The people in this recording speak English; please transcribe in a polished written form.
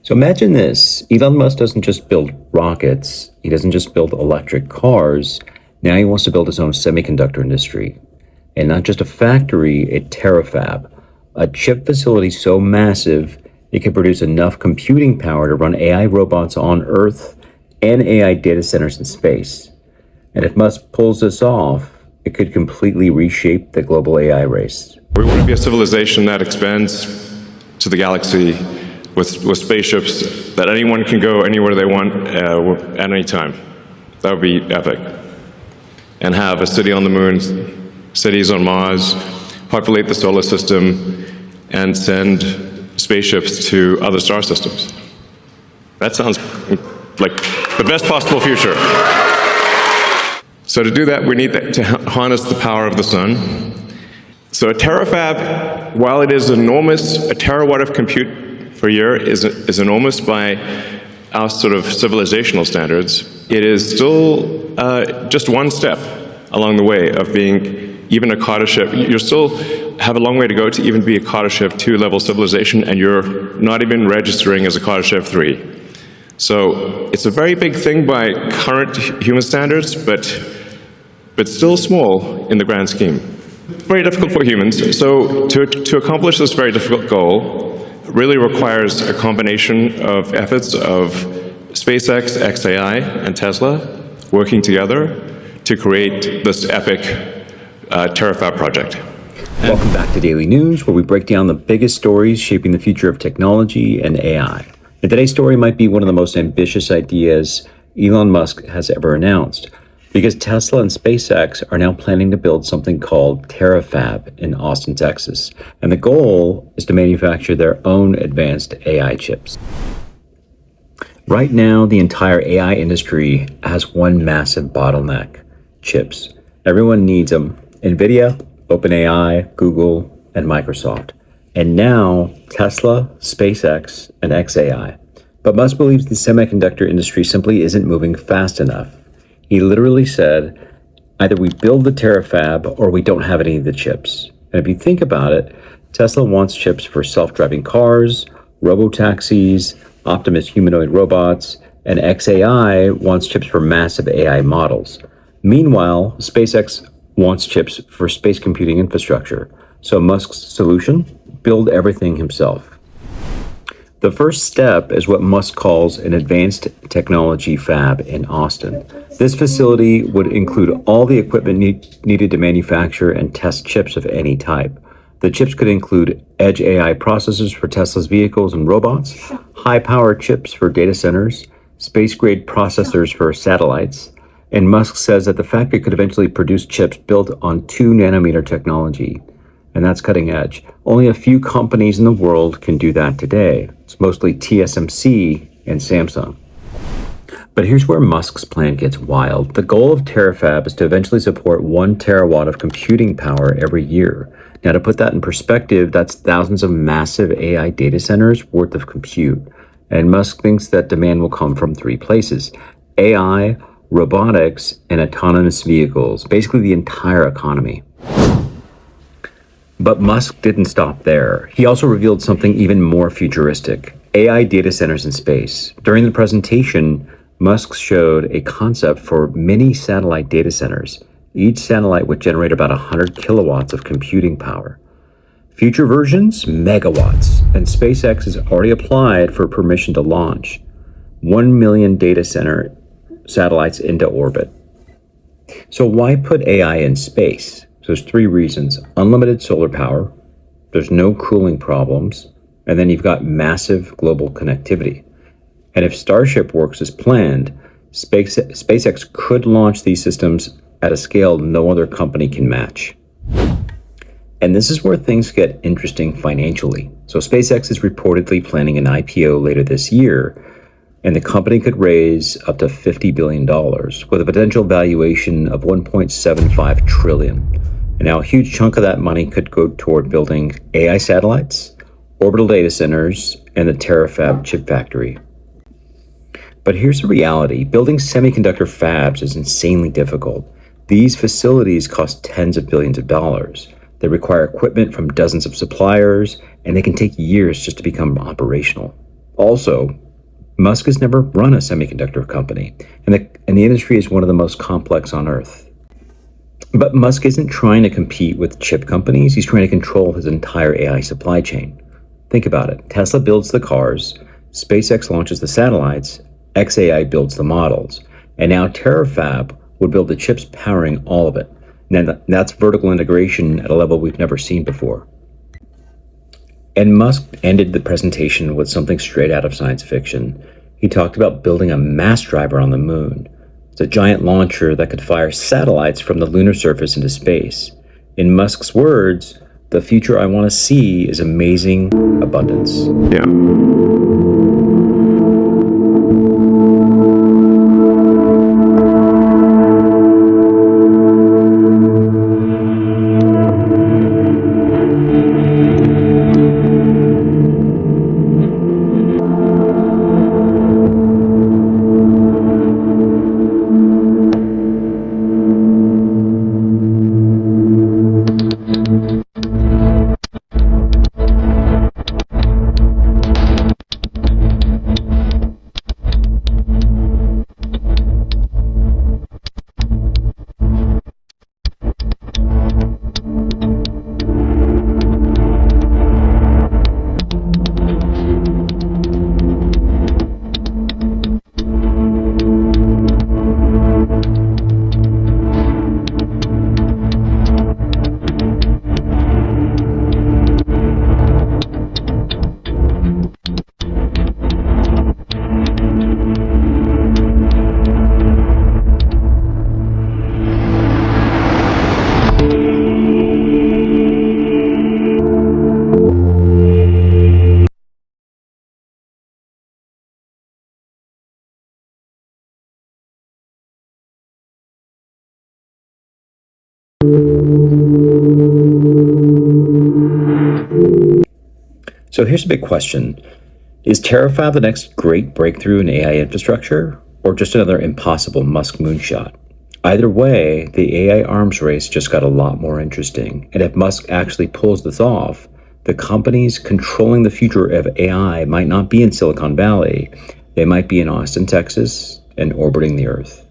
So imagine this. Elon Musk doesn't just build rockets. He doesn't just build electric cars. Now he wants to build his own semiconductor industry. And not just a factory, a terafab, a chip facility so massive it can produce enough computing power to run AI robots on Earth and AI data centers in space. And if Musk pulls this off, it could completely reshape the global AI race. We want to be a civilization that expands to the galaxy with spaceships that anyone can go anywhere they want at any time. That would be epic. And have a city on the moon, cities on Mars, populate the solar system, and send spaceships to other star systems. That sounds like the best possible future. So to do that, we need to harness the power of the sun. So a terafab, while it is enormous, a terawatt of compute per year is enormous by our sort of civilizational standards. It is still just one step along the way of being even a Carter ship. You still have a long way to go to even be a Carter ship 2-level civilization, and you're not even registering as a Carter ship 3. So it's a very big thing by current human standards, but still small in the grand scheme. Very difficult for humans. So to accomplish this very difficult goal really requires a combination of efforts of SpaceX, xAI, and Tesla working together to create this epic Terafab project. Welcome back to Daily News, where we break down the biggest stories shaping the future of technology and AI. And today's story might be one of the most ambitious ideas Elon Musk has ever announced, because Tesla and SpaceX are now planning to build something called Terafab in Austin, Texas. And the goal is to manufacture their own advanced AI chips. Right now, the entire AI industry has one massive bottleneck: chips. Everyone needs them. NVIDIA, OpenAI, Google, and Microsoft. And now Tesla, SpaceX, and xAI. But Musk believes the semiconductor industry simply isn't moving fast enough. He literally said, either we build the terafab or we don't have any of the chips. And if you think about it, Tesla wants chips for self-driving cars, robo-taxis, Optimus humanoid robots, and xAI wants chips for massive AI models. Meanwhile, SpaceX wants chips for space computing infrastructure. So Musk's solution? Build everything himself. The first step is what Musk calls an advanced technology fab in Austin. This facility would include all the equipment needed to manufacture and test chips of any type. The chips could include edge AI processors for Tesla's vehicles and robots, high-power chips for data centers, space-grade processors for satellites, and Musk says that the factory could eventually produce chips built on 2-nanometer technology. And that's cutting edge. Only a few companies in the world can do that today. It's mostly TSMC and Samsung. But here's where Musk's plan gets wild. The goal of Terafab is to eventually support 1 terawatt of computing power every year. Now, to put that in perspective, that's thousands of massive AI data centers worth of compute. And Musk thinks that demand will come from 3 places: AI, robotics, and autonomous vehicles, basically the entire economy. But Musk didn't stop there. He also revealed something even more futuristic: AI data centers in space. During the presentation, Musk showed a concept for mini satellite data centers. Each satellite would generate about 100 kilowatts of computing power. Future versions, megawatts, and SpaceX has already applied for permission to launch 1 million data center satellites into orbit. So why put AI in space? So there's 3 reasons: unlimited solar power, there's no cooling problems, and then you've got massive global connectivity. And if Starship works as planned, SpaceX could launch these systems at a scale no other company can match. And this is where things get interesting financially. So SpaceX is reportedly planning an IPO later this year, and the company could raise up to $50 billion with a potential valuation of $1.75 trillion. And now a huge chunk of that money could go toward building AI satellites, orbital data centers, and the Terafab chip factory. But here's the reality: building semiconductor fabs is insanely difficult. These facilities cost tens of billions of dollars. They require equipment from dozens of suppliers, and they can take years just to become operational. Also, Musk has never run a semiconductor company, and the industry is one of the most complex on Earth. But Musk isn't trying to compete with chip companies, he's trying to control his entire AI supply chain. Think about it. Tesla builds the cars, SpaceX launches the satellites, xAI builds the models, and now Terafab would build the chips powering all of it. Now that's vertical integration at a level we've never seen before. And Musk ended the presentation with something straight out of science fiction. He talked about building a mass driver on the moon. It's a giant launcher that could fire satellites from the lunar surface into space. In Musk's words, the future I want to see is amazing abundance. Yeah. So here's a big question. Is Terafab the next great breakthrough in AI infrastructure, or just another impossible Musk moonshot? Either way, the AI arms race just got a lot more interesting. And if Musk actually pulls this off, the companies controlling the future of AI might not be in Silicon Valley. They might be in Austin, Texas, and orbiting the Earth.